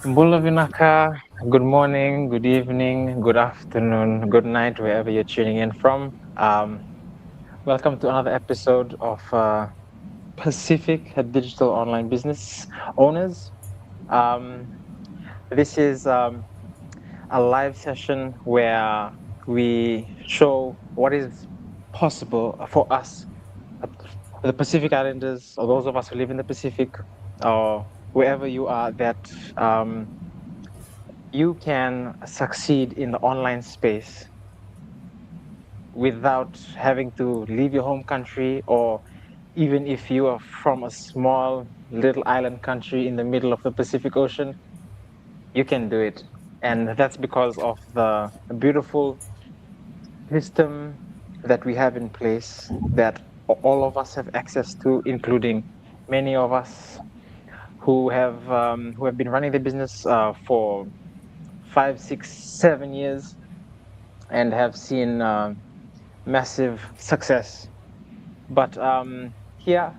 Mbula good morning, good evening, good afternoon, good night, wherever you're tuning in from. Welcome to another episode of Pacific Digital Online Business Owners. Um, this is a live session where we show what is possible for us, uh, the Pacific Islanders, or those of us who live in the Pacific, or wherever you are, that um, you can succeed in the online space without having to leave your home country, or even if you are from a small little island country in the middle of the Pacific Ocean, you can do it. And that's because of the beautiful system that we have in place that all of us have access to, including many of us who have been running the business for 5, 6, 7 years and have seen massive success. But here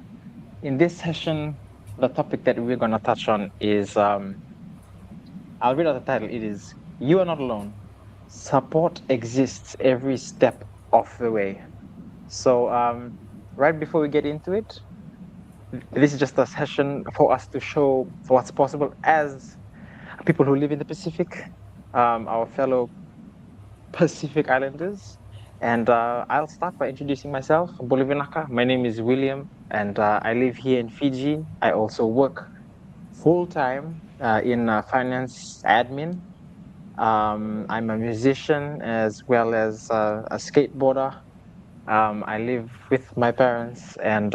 in this session, the topic that we're going to touch on is I'll read out the title. It is You Are Not Alone. Support exists every step of the way. So, right before we get into it, this is just a session for us to show what's possible as people who live in the Pacific, our fellow Pacific Islanders. And I'll start by introducing myself, Bolivinaka. My name is William, and I live here in Fiji. I also work full time in finance admin. I'm a musician as well as a skateboarder. I live with my parents, and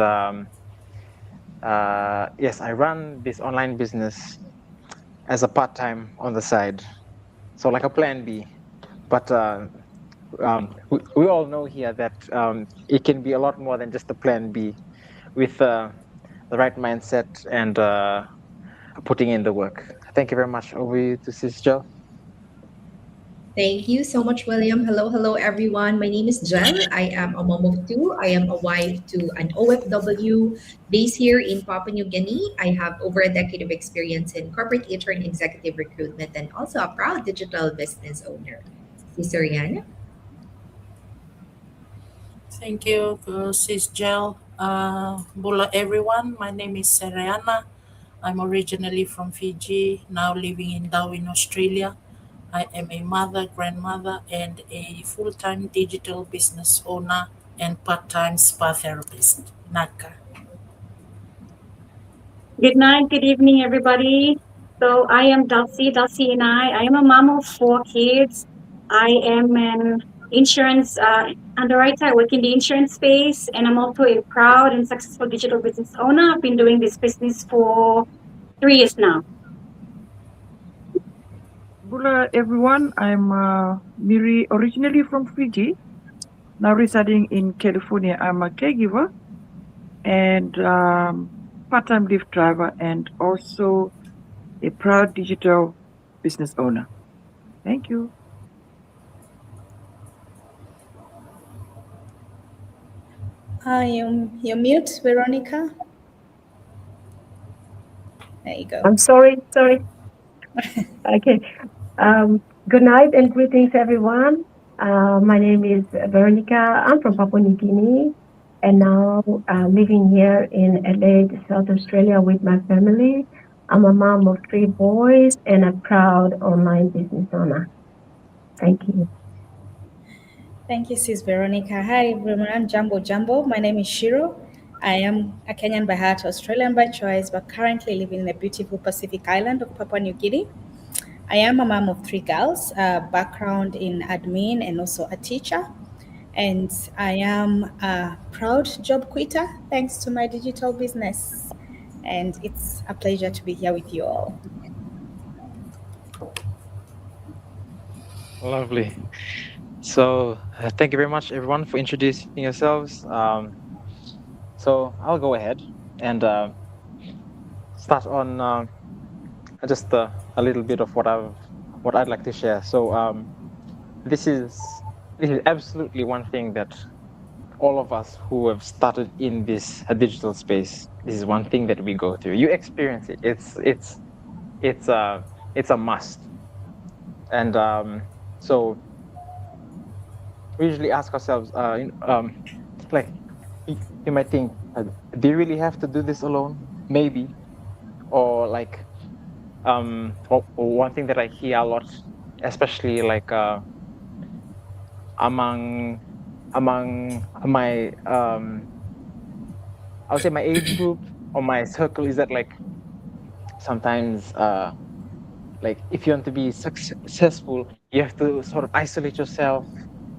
yes, I run this online business as a part time on the side. So, like a plan B. But we all know here that it can be a lot more than just a plan B with the right mindset and putting in the work. Thank you very much. Over to Sis Joe. Thank you so much, William. Hello, hello, everyone. My name is Jel. I am a mom of two. I am a wife to an OFW based here in Papua New Guinea. I have over a decade of experience in corporate HR and executive recruitment, and also a proud digital business owner. Sister Rihanna. Thank you, Sis Jel. Bula everyone. My name is Seriana. I'm originally from Fiji, now living in Darwin, Australia. I am a mother, grandmother, and a full time digital business owner and part time spa therapist. Naka. Good night, good evening, everybody. So I am Dulcie and I am a mom of four kids. I am an insurance underwriter. I work in the insurance space, and I'm also a proud and successful digital business owner. I've been doing this business for 3 years now. Bula everyone, I'm Miri, originally from Fiji, now residing in California. I'm a caregiver and part-time Lyft driver and also a proud digital business owner. Thank you. You're mute, Veronica. There you go. I'm sorry. Okay. Good night and greetings, everyone. My name is Veronica. I'm from Papua New Guinea and now living here in Adelaide, South Australia with my family. I'm a mom of 3 boys and a proud online business owner. Thank you. Thank you, Sis Veronica. Hi, everyone. Jambo. My name is Shiro. I am a Kenyan by heart, Australian by choice, but currently living in the beautiful Pacific island of Papua New Guinea. I am a mom of 3 girls, background in admin and also a teacher. And I am a proud job quitter thanks to my digital business. And it's a pleasure to be here with you all. Lovely. So, thank you very much, everyone, for introducing yourselves. So, I'll go ahead and start on just a little bit of what I'd like to share. So, this is absolutely one thing that all of us who have started in this digital space, this is one thing that we go through. You experience it. It's it's a must. And so we usually ask ourselves, like you might think, do you really have to do this alone? Maybe. Or like one thing that I hear a lot, especially like among my I would say my age group or my circle, is that like sometimes like if you want to be successful, you have to sort of isolate yourself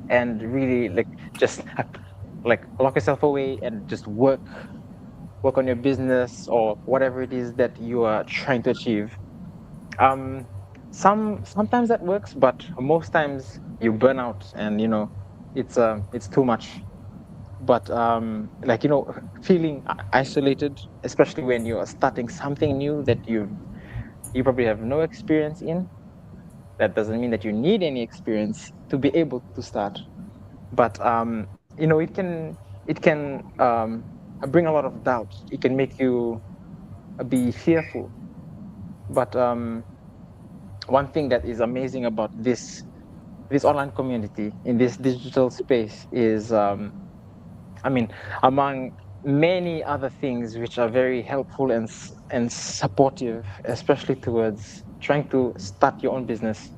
and really like just like lock yourself away and just work on your business or whatever it is that you are trying to achieve. um Sometimes that works, but most times you burn out, and it's too much. But like feeling isolated, especially when you are starting something new that you probably have no experience in. That doesn't mean that you need any experience to be able to start, but it can bring a lot of doubt. It can make you be fearful. But one thing that is amazing about this online community in this digital space is, I mean, among many other things which are very helpful and supportive, especially towards trying to start your own business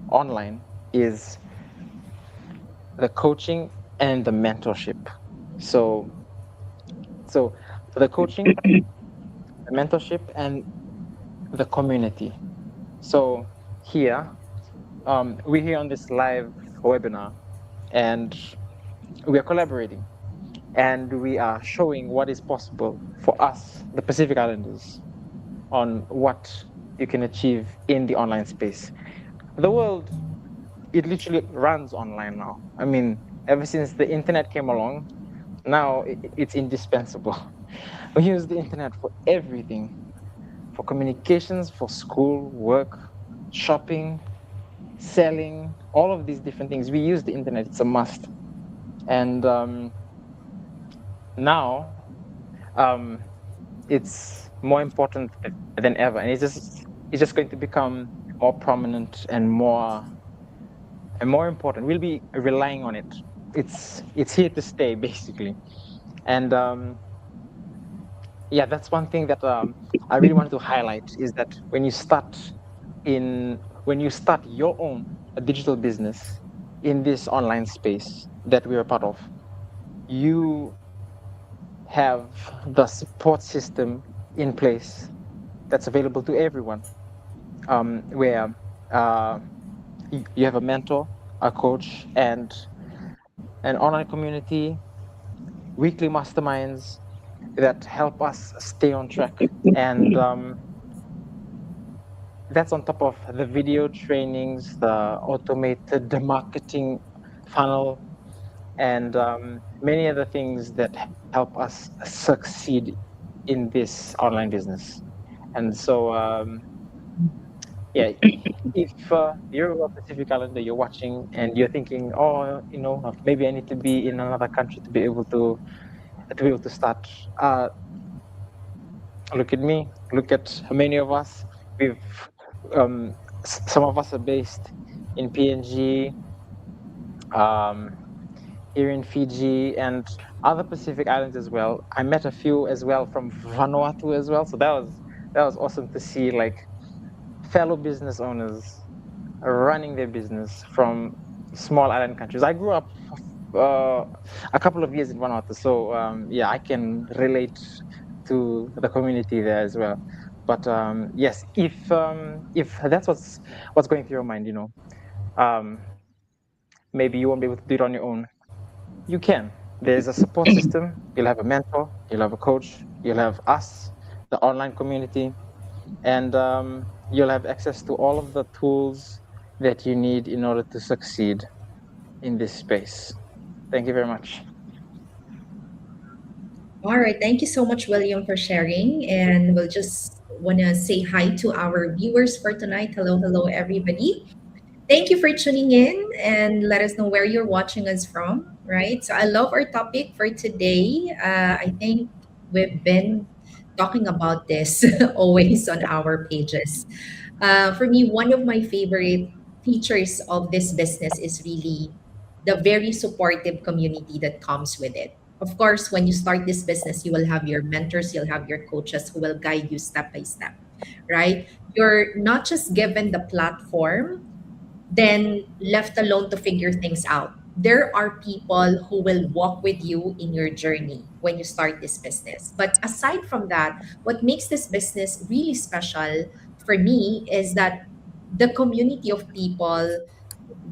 online, is the coaching and the mentorship. So, so the coaching, the mentorship, and the community. So here, we're here on this live webinar, and we are collaborating, and we are showing what is possible for us, the Pacific Islanders, on what you can achieve in the online space. The world, it literally runs online now. I mean, ever since the internet came along, now it's indispensable. We use the internet for everything, for communications, for school, work, shopping, selling, all of these different things. We use the internet, it's a must. And now um, it's more important than ever. And it's just going to become more prominent and more important. We'll be relying on it. It's here to stay, basically. And yeah, that's one thing that I really wanted to highlight, is that when you start your own digital business in this online space that we're a part of, you have the support system in place that's available to everyone, where uh, you have a mentor, a coach, and an online community, weekly masterminds that help us stay on track. And that's on top of the video trainings, the automated the marketing funnel, and many other things that help us succeed in this online business. And so, yeah, if you're a Pacific Islander, you're watching and you're thinking, oh, maybe I need to be in another country to be able to start. Look at me. Look at many of us. We've some of us are based in PNG, um, here in Fiji, and other Pacific islands as well. I met a few as well from Vanuatu as well. So that was awesome to see, like, fellow business owners running their business from small island countries. I grew up uh, a couple of years in Vanuatu, so yeah, I can relate to the community there as well. But yes, if that's what's going through your mind, um, maybe you won't be able to do it on your own. You can. There's a support system. You'll have a mentor. You'll have a coach. You'll have us, the online community, and you'll have access to all of the tools that you need in order to succeed in this space. Thank you very much. All right. Thank you so much, William, for sharing. And we'll just want to say hi to our viewers for tonight. Hello, hello, everybody. Thank you for tuning in and let us know where you're watching us from, right? So I love our topic for today. I think we've been talking about this always on our pages. For me, one of my favorite features of this business is really the very supportive community that comes with it. Of course, when you start this business, you will have your mentors, you'll have your coaches who will guide you step by step, right? You're not just given the platform, then left alone to figure things out. There are people who will walk with you in your journey when you start this business. But aside from that, what makes this business really special for me is that the community of people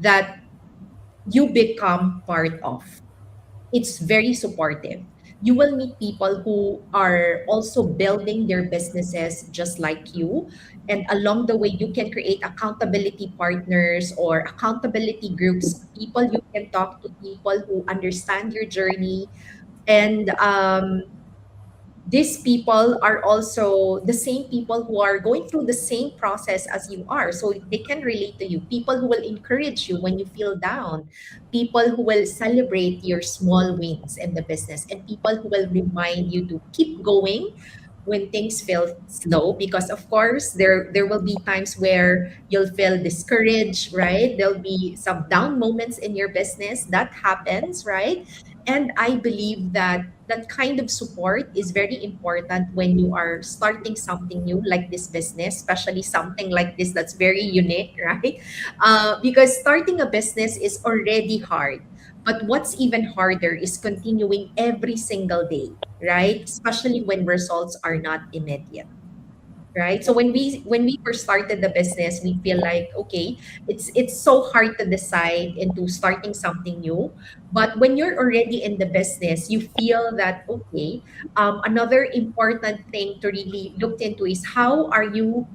that you become part of, it's very supportive. You will meet people who are also building their businesses just like you. And along the way, you can create accountability partners or accountability groups, people you can talk to, people who understand your journey. And these people are also the same people who are going through the same process as you are. So they can relate to you. People who will encourage you when you feel down, people who will celebrate your small wins in the business, and people who will remind you to keep going when things feel slow, because of course there will be times where you'll feel discouraged, right? There'll be some down moments in your business. That happens, right? And I believe that that kind of support is very important when you are starting something new like this business, especially something like this that's very unique, right? Because starting a business is already hard. But what's even harder is continuing every single day, right? Especially when results are not immediate, right? So when we first started the business, we feel like, okay, it's so hard to decide into starting something new. But when you're already in the business, you feel that, okay, another important thing to really look into is how are you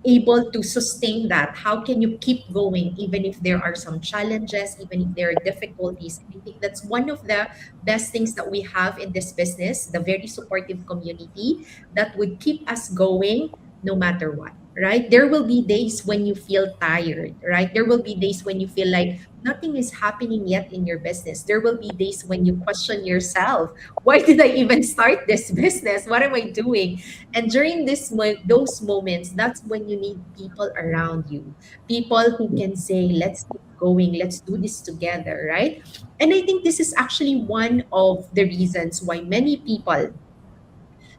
able to sustain that? How can you keep going even if there are some challenges, even if there are difficulties? And I think that's one of the best things that we have in this business, the very supportive community that would keep us going no matter what, right? There will be days when you feel tired, right? There will be days when you feel like nothing is happening yet in your business. There will be days when you question yourself, why did I even start this business? What am I doing? And during those moments, that's when you need people around you, people who can say, let's keep going, let's do this together, right? And I think this is actually one of the reasons why many people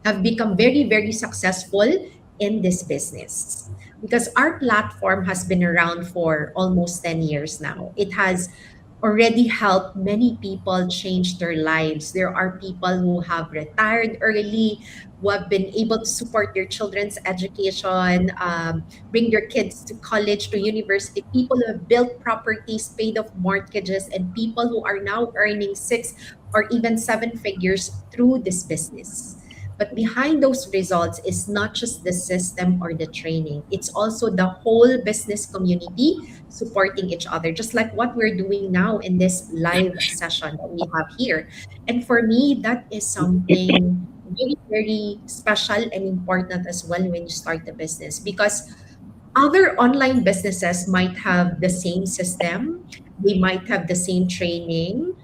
have become very, very successful in this business. Because our platform has been around for almost 10 years now. It has already helped many people change their lives. There are people who have retired early, who have been able to support their children's education, bring their kids to college, to university, people who have built properties, paid off mortgages, and people who are now earning six or even seven figures through this business. But behind those results is not just the system or the training, it's also the whole business community supporting each other, just like what we're doing now in this live session that we have here. And for me, that is something very, very special and important as well when you start the business, because other online businesses might have the same system, they might have the same training,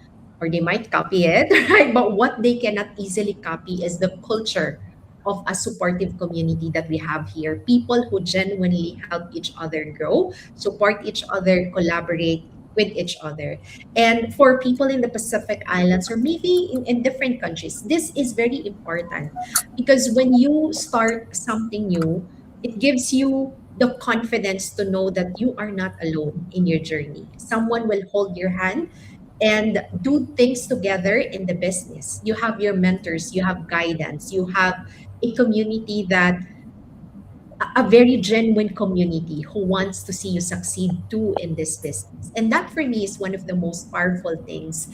or they might copy it, right? But what they cannot easily copy is the culture of a supportive community that we have here. People who genuinely help each other grow, support each other, collaborate with each other. And for people in the Pacific Islands or maybe in different countries, this is very important because when you start something new, it gives you the confidence to know that you are not alone in your journey. Someone will hold your hand and do things together in the business. You have your mentors, you have guidance, you have a community that a very genuine community who wants to see you succeed too in this business. And that for me is one of the most powerful things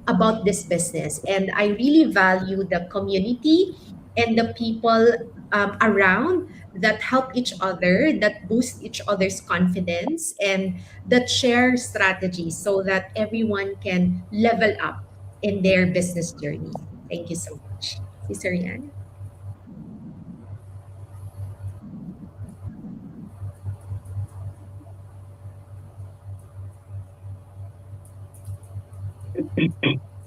about this business. And I really value the community and the people around that help each other, that boost each other's confidence, and that share strategies so that everyone can level up in their business journey. Thank you so much. Sister Yan.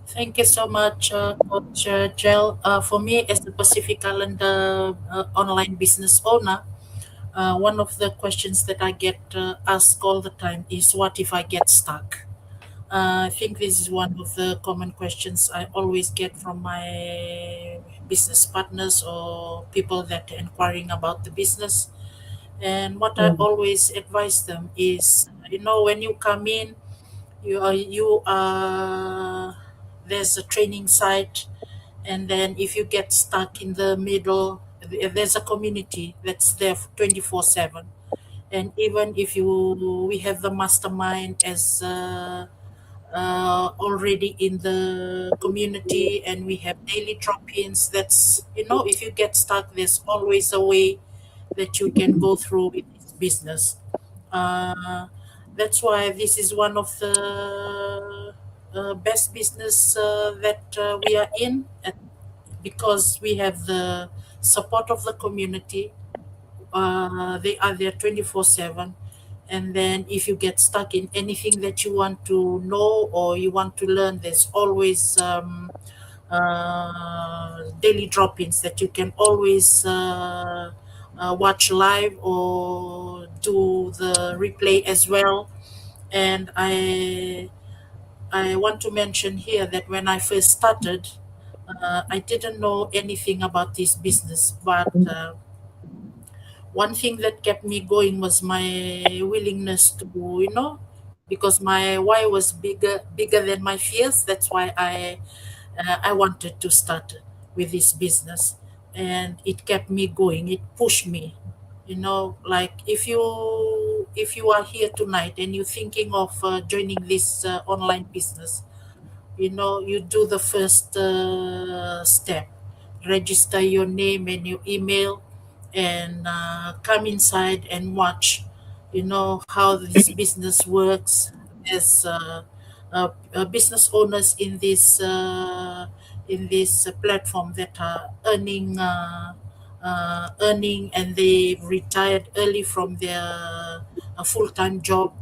Thank you so much, Coach Jel. For me, as a Pacific Islander online business owner, One of the questions that I get asked all the time is, what if I get stuck? I think this is one of the common questions I always get from my business partners or people that are inquiring about the business. And what I always advise them is, when you come in, you are there's a training site, and then if you get stuck in the middle, there's a community that's there 24/7. And even if we have the mastermind as already in the community, and we have daily drop-ins, that's, if you get stuck, there's always a way that you can go through with this business. uh, that's why this is one of the best business that we are in, because we have the support of the community. They are there 24/7. And then if you get stuck in anything that you want to know or you want to learn, there's always daily drop-ins that you can always watch live or do the replay as well. And I want to mention here that when I first started, I didn't know anything about this business, but one thing that kept me going was my willingness to, because my why was bigger than my fears. That's why I wanted to start with this business, and it kept me going. It pushed me. Like, if you are here tonight and you're thinking of joining this online business, you do the first step, register your name and your email, and come inside and watch how this business works. As business owners in this platform that are earning, and they retired early from their full-time job.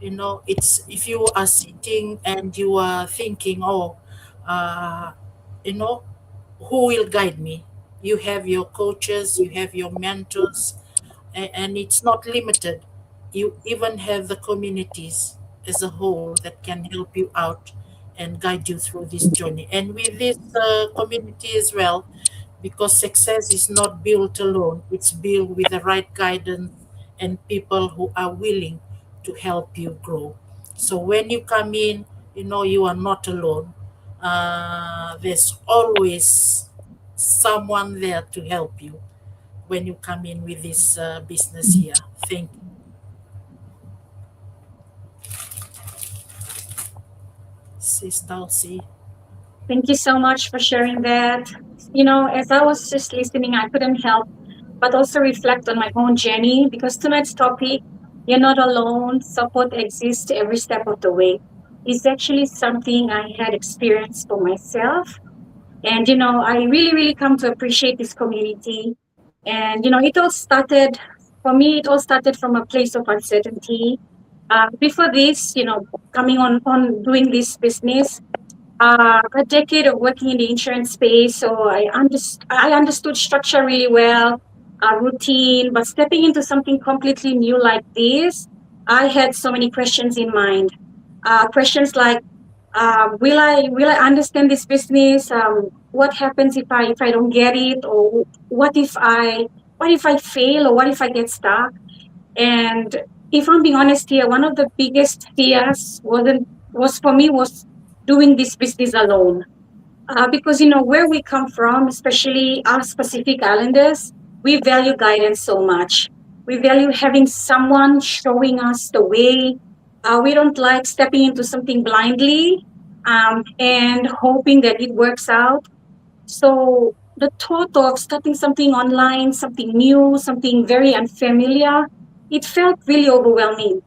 It's, if you are sitting and you are thinking, oh, uh, you know who will guide me? You have your coaches, you have your mentors, and it's not limited. You even have the communities as a whole that can help you out and guide you through this journey. And with this community as well, because success is not built alone, it's built with the right guidance and people who are willing to help you grow. So when you come in, you are not alone. There's always someone there to help you when you come in with this business here. Thank you. Sis Dulcie. Thank you so much for sharing that. As I was just listening, I couldn't help but also reflect on my own journey, because tonight's topic, "You're Not Alone, Support Exists Every Step of the Way," is actually something I had experienced for myself. And, I really, really come to appreciate this community. And, for me, it all started from a place of uncertainty. Before this, coming on doing this business, a decade of working in the insurance space, so I understood structure really well, routine. But stepping into something completely new like this, I had so many questions in mind. Questions like, will I understand this business? What happens if I don't get it, or what if I fail, or what if I get stuck? And if I'm being honest here, one of the biggest fears was for me was doing this business alone. Because where we come from, especially us Pacific Islanders, we value guidance so much. We value having someone showing us the way. We don't like stepping into something blindly, and hoping that it works out. So the thought of starting something online, something new, something very unfamiliar, it felt really overwhelming.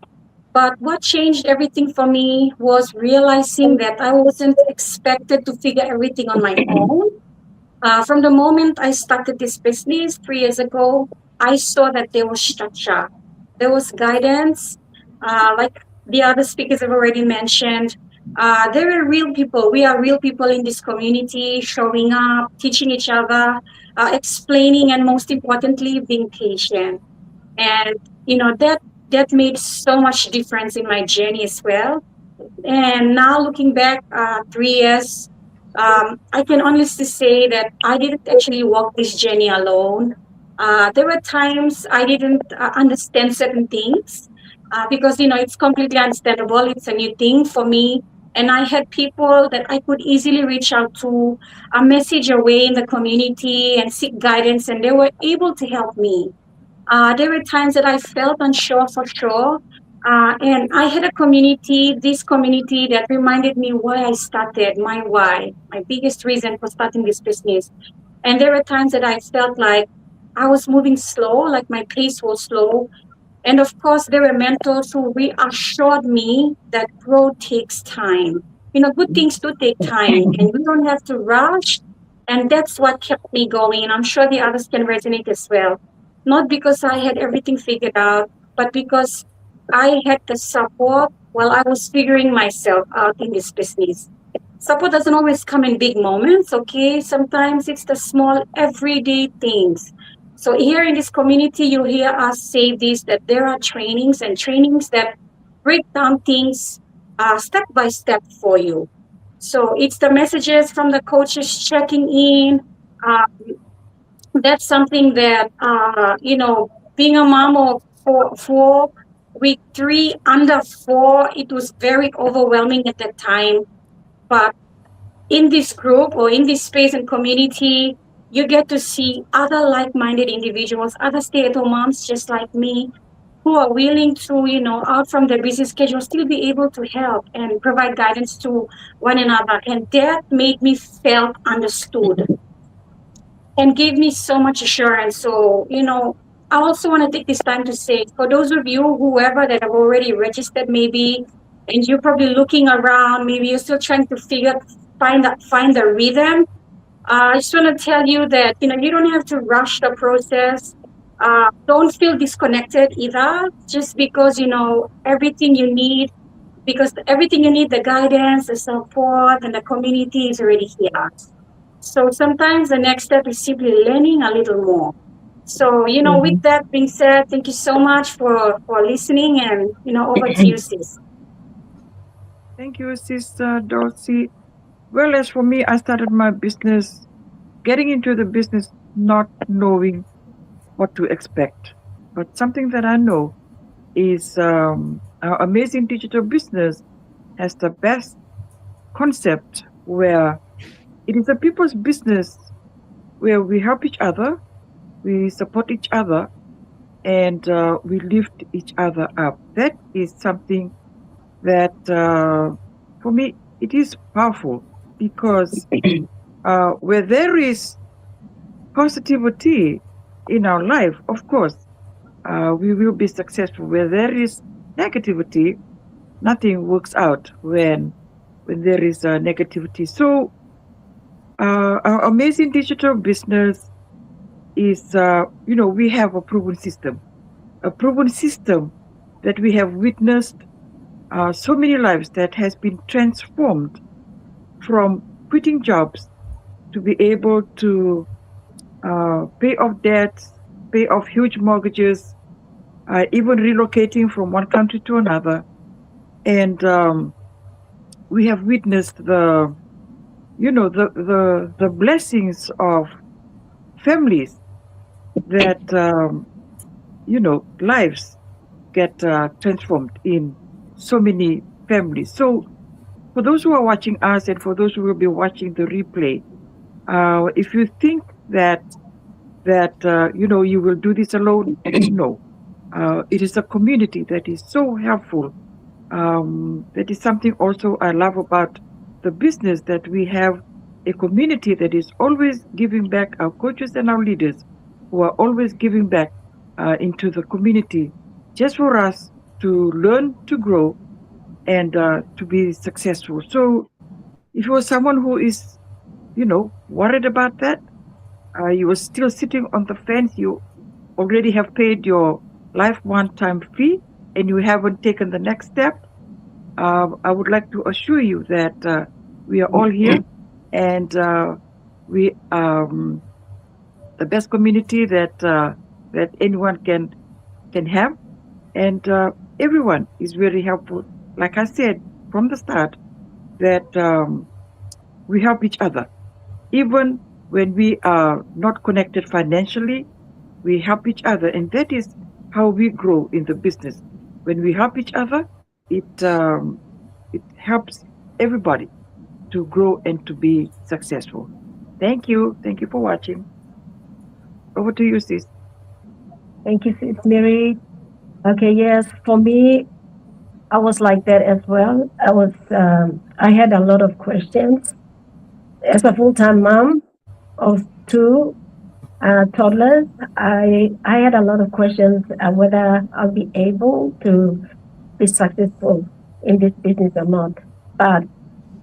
But what changed everything for me was realizing that I wasn't expected to figure everything on my own. From the moment I started this business 3 years ago, I saw that there was structure, there was guidance. Like the other speakers have already mentioned, there are real people. We are real people in this community, showing up, teaching each other, explaining, and most importantly, being patient. And that made so much difference in my journey as well. And now looking back 3 years, I can honestly say that I didn't actually walk this journey alone. There were times I didn't understand certain things because it's completely understandable. It's a new thing for me, and I had people that I could easily reach out to, a message away in the community, and seek guidance, and they were able to help me. There were times that I felt unsure for sure. And I had this community that reminded me why I started, my why, my biggest reason for starting this business. And there were times that I felt like I was moving slow, like my pace was slow. And of course, there were mentors who reassured me that growth takes time. Good things do take time, and we don't have to rush. And that's what kept me going. And I'm sure the others can resonate as well. Not because I had everything figured out, but because I had the support while I was figuring myself out in this business. Support doesn't always come in big moments, okay? Sometimes it's the small everyday things. So here in this community, you hear us say this, that there are trainings that break down things step by step for you. So it's the messages from the coaches checking in. Uh, that's something that, being a mom of four, with three under four, it was very overwhelming at that time. But in this group or in this space and community, you get to see other like-minded individuals, other stay-at-home moms just like me, who are willing to, out from their busy schedule, still be able to help and provide guidance to one another. And that made me felt understood and gave me so much assurance. So, I also want to take this time to say, for those of you, whoever that have already registered, maybe, and you're probably looking around, maybe you're still trying to find the rhythm. I just want to tell you that you don't have to rush the process. Don't feel disconnected either, just because everything you need. Because everything you need, the guidance, the support, and the community is already here. So sometimes the next step is simply learning a little more. So, with that being said, thank you so much for listening, and, over to you, sis. Thank you, Sister Dorothy. Well, as for me, I started my business, getting into the business, not knowing what to expect. But something that I know is our amazing digital business has the best concept where it is a people's business where we help each other, we support each other, and we lift each other up. That is something that, for me, it is powerful because where there is positivity in our life, of course, we will be successful. Where there is negativity, nothing works out when there is negativity. So our amazing digital business is, we have a proven system that we have witnessed so many lives that has been transformed from quitting jobs to be able to pay off debts, pay off huge mortgages, even relocating from one country to another. And we have witnessed the blessings of families that, lives get transformed in so many families. So for those who are watching us and for those who will be watching the replay, if you think that you will do this alone, no. It is a community that is so helpful. That is something also I love about the business, that we have a community that is always giving back, our coaches and our leaders who are always giving back into the community just for us to learn, to grow, and to be successful. So if you are someone who is, worried about that, you are still sitting on the fence, you already have paid your life one-time fee and you haven't taken the next step, I would like to assure you that we are all here, and we the best community that anyone can can have. And everyone is very helpful. Like I said from the start, that we help each other. Even when we are not connected financially, we help each other. And that is how we grow in the business. When we help each other, it helps everybody to grow and to be successful. Thank you. Thank you for watching. Over to you, sis. Thank you, Sis Mary. Okay, yes, for me, I was like that as well. I had a lot of questions. As a full-time mom of two toddlers, I had a lot of questions whether I'll be able to be successful in this business or not. But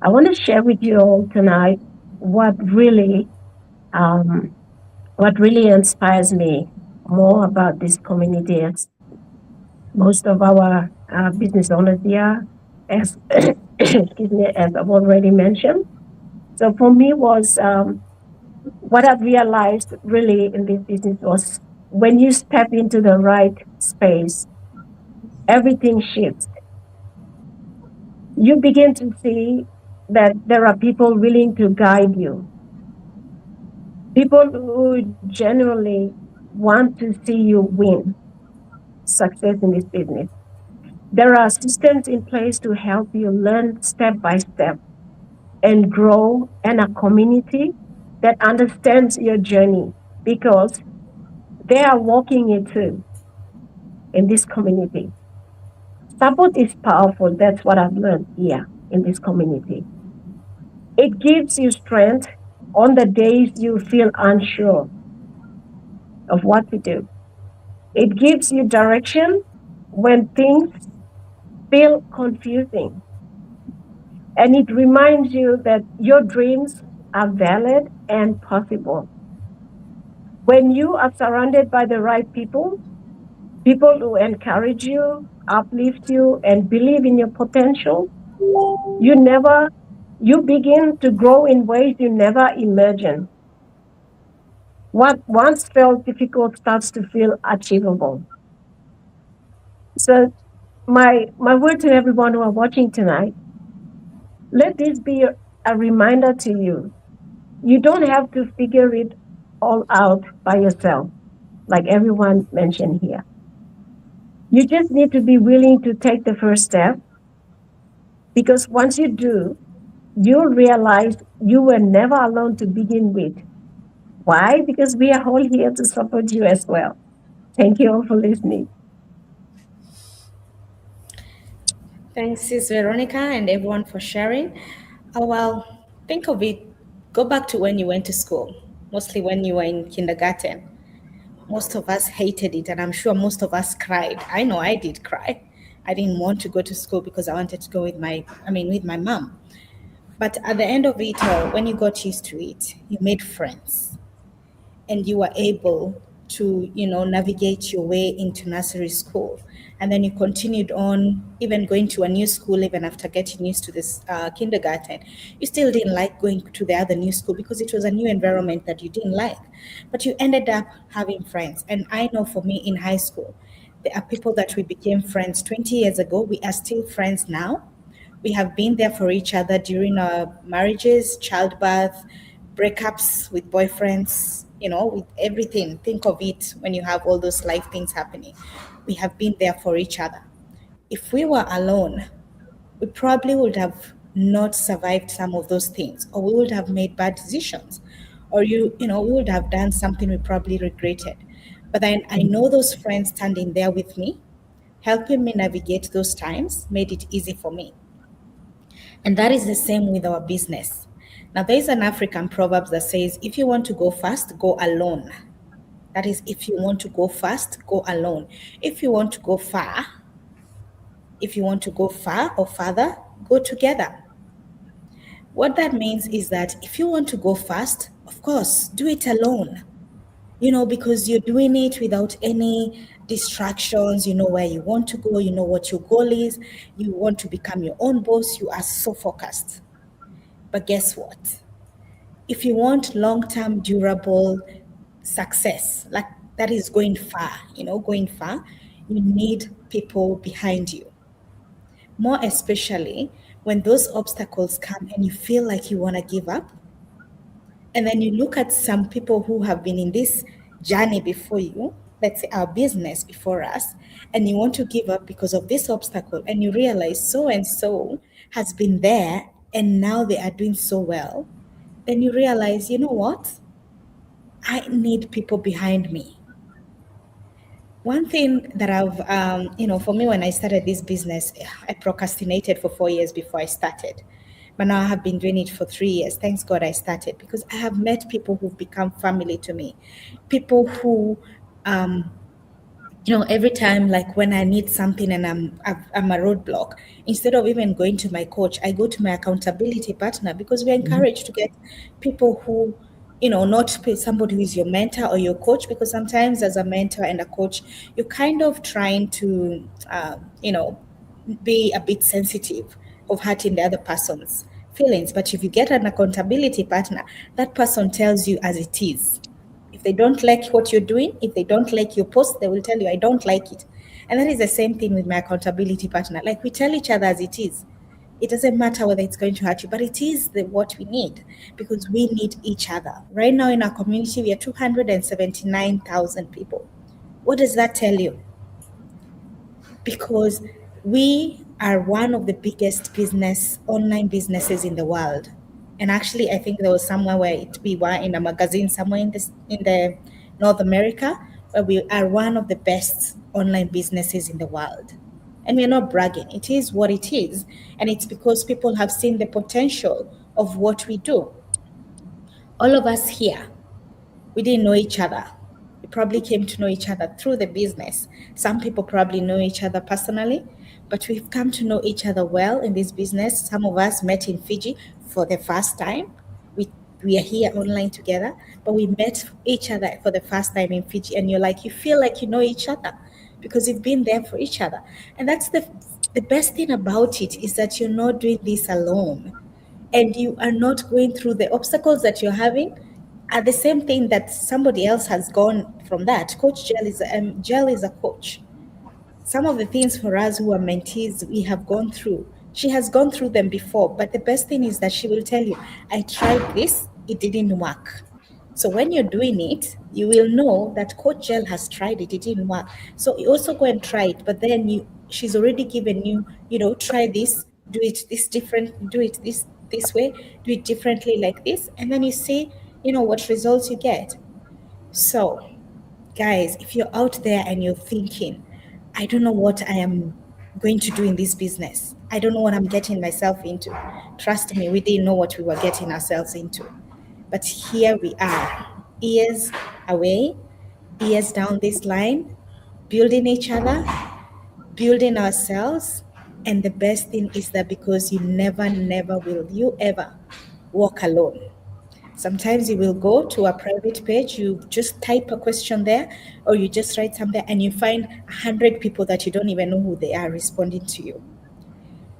I want to share with you all tonight what really um, what really inspires me more about this community. As most of our business owners here, as excuse me, as I've already mentioned. So for me was what I've realized really in this business was when you step into the right space, everything shifts. You begin to see that there are people willing to guide you, people who genuinely want to see you win success in this business. There are systems in place to help you learn step by step and grow, and a community that understands your journey because they are walking it too in this community. Support is powerful. That's what I've learned here in this community. It gives you strength on the days you feel unsure of what to do. It gives you direction when things feel confusing. And it reminds you that your dreams are valid and possible. When you are surrounded by the right people, people who encourage you, uplift you, and believe in your potential, you never, you begin to grow in ways you never imagined. What once felt difficult starts to feel achievable. So my word to everyone who are watching tonight, let this be a reminder to you. You don't have to figure it all out by yourself, like everyone mentioned here. You just need to be willing to take the first step because once you do, you'll realize you were never alone to begin with. Why? Because we are all here to support you as well. Thank you all for listening. Thanks, Sis Veronica, and everyone for sharing. Well, think of it. Go back to when you went to school, mostly when you were in kindergarten. Most of us hated it, and I'm sure most of us cried. I know I did cry. I didn't want to go to school because I wanted to go with my mom. But at the end of it all, when you got used to it, you made friends and you were able to navigate your way into nursery school, and then you continued on even going to a new school. Even after getting used to this kindergarten, you still didn't like going to the other new school because it was a new environment that you didn't like, but you ended up having friends. And I know for me in high school, there are people that we became friends 20 years ago. We are still friends now. We have been there for each other during our marriages, childbirth, breakups with boyfriends, with everything. Think of it when you have all those life things happening. We have been there for each other. If we were alone, we probably would have not survived some of those things, or we would have made bad decisions, or we would have done something we probably regretted. But then I know those friends standing there with me, helping me navigate those times, made it easy for me. And that is the same with our business. Now, there is an African proverb that says, if you want to go fast, go alone. That is, if you want to go fast, go alone. If you want to go far, or farther, go together. What that means is that if you want to go fast, of course, do it alone. Because you're doing it without any distractions. You know where you want to go, you know what your goal is, you want to become your own boss, you are so focused. But guess what? If you want long-term durable success, like that is going far, you need people behind you. More especially when those obstacles come and you feel like you want to give up. And then you look at some people who have been in this journey before you, let's say our business before us, and you want to give up because of this obstacle, and you realize so and so has been there and now they are doing so well, then you realize, you know what? I need people behind me. One thing that I've, for me, when I started this business, I procrastinated for 4 years before I started. But now I have been doing it for 3 years. Thanks God I started because I have met people who've become family to me. People who um, every time like when I need something and I'm a roadblock, instead of even going to my coach, I go to my accountability partner because we're encouraged to get people who, not somebody who is your mentor or your coach, because sometimes as a mentor and a coach, you're kind of trying to, be a bit sensitive of hurting the other person's feelings. But if you get an accountability partner, that person tells you as it is. If they don't like what you're doing, if they don't like your post, they will tell you, I don't like it. And that is the same thing with my accountability partner. Like we tell each other as it is. It doesn't matter whether it's going to hurt you, but it is what we need because we need each other. Right now in our community, we are 279,000 people. What does that tell you? Because we are one of the biggest online businesses in the world. And actually, I think there was somewhere where we were in a magazine somewhere in the North America, where we are one of the best online businesses in the world. And we're not bragging. It is what it is. And it's because people have seen the potential of what we do. All of us here, we didn't know each other. We probably came to know each other through the business. Some people probably know each other personally, but we've come to know each other well in this business. Some of us met in Fiji for the first time. We are here online together, but we met each other for the first time in Fiji, and you feel like you know each other because you've been there for each other. And that's the best thing about it is that you're not doing this alone and you are not going through the obstacles that you're having are the same thing that somebody else has gone from that. Coach Gel is a coach. Some of the things for us who are mentees we have gone through, she has gone through them before, but the best thing is that she will tell you, I tried this, it didn't work. So when you're doing it, you will know that Coach Gel has tried it, it didn't work. So you also go and try it, but then she's already given you, try this, do it this different, do it this way, do it differently like this, and then you see, what results you get. So guys, if you're out there and you're thinking, I don't know what I am going to do in this business, I don't know what I'm getting myself into, trust me, we didn't know what we were getting ourselves into. But here we are, years away, years down this line, building each other, building ourselves. And the best thing is that because you never will you ever walk alone. Sometimes you will go to a private page, you just type a question there, or you just write something and you find 100 people that you don't even know who they are responding to you.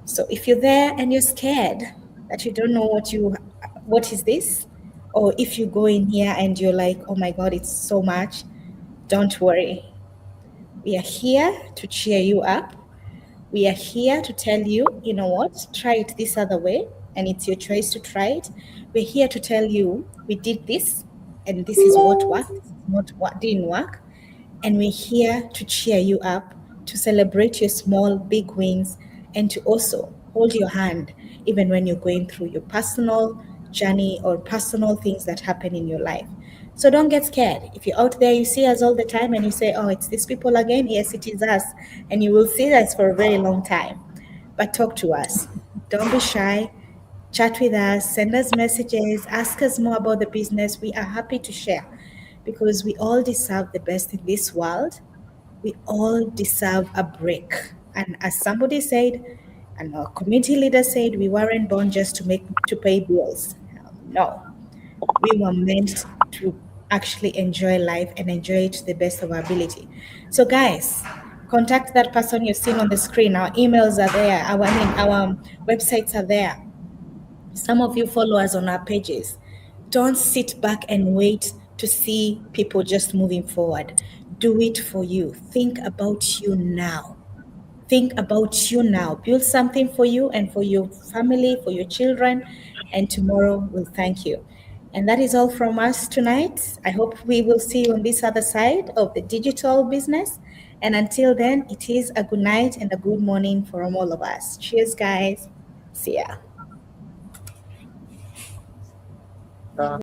So if you're there and you're scared that you don't know what is this, or if you go in here and you're like, oh my God, it's so much, don't worry. We are here to cheer you up. We are here to tell you, you know what, try it this other way, and it's your choice to try it. We're here to tell you, we did this, and this is what worked, this is not what didn't work. And we're here to cheer you up, to celebrate your small, big wins, and to also hold your hand, even when you're going through your personal journey or personal things that happen in your life. So don't get scared. If you're out there, you see us all the time and you say, oh, it's these people again. Yes, it is us. And you will see us for a very long time. But talk to us. Don't be shy. Chat with us, send us messages, ask us more about the business. We are happy to share because we all deserve the best in this world. We all deserve a break. And as somebody said, and our community leader said, we weren't born just to pay bills. No, we were meant to actually enjoy life and enjoy it to the best of our ability. So guys, contact that person you've seen on the screen. Our emails are there. Our websites are there. Some of you follow us on our pages. Don't sit back and wait to see people just moving forward. do it for you. Think about you now. Think about you now. Build something for you and for your family, for your children, and tomorrow will thank you. And that is all from us tonight. I hope we will see you on this other side of the digital business. And until then, it is a good night and a good morning from all of us. Cheers, guys. See ya.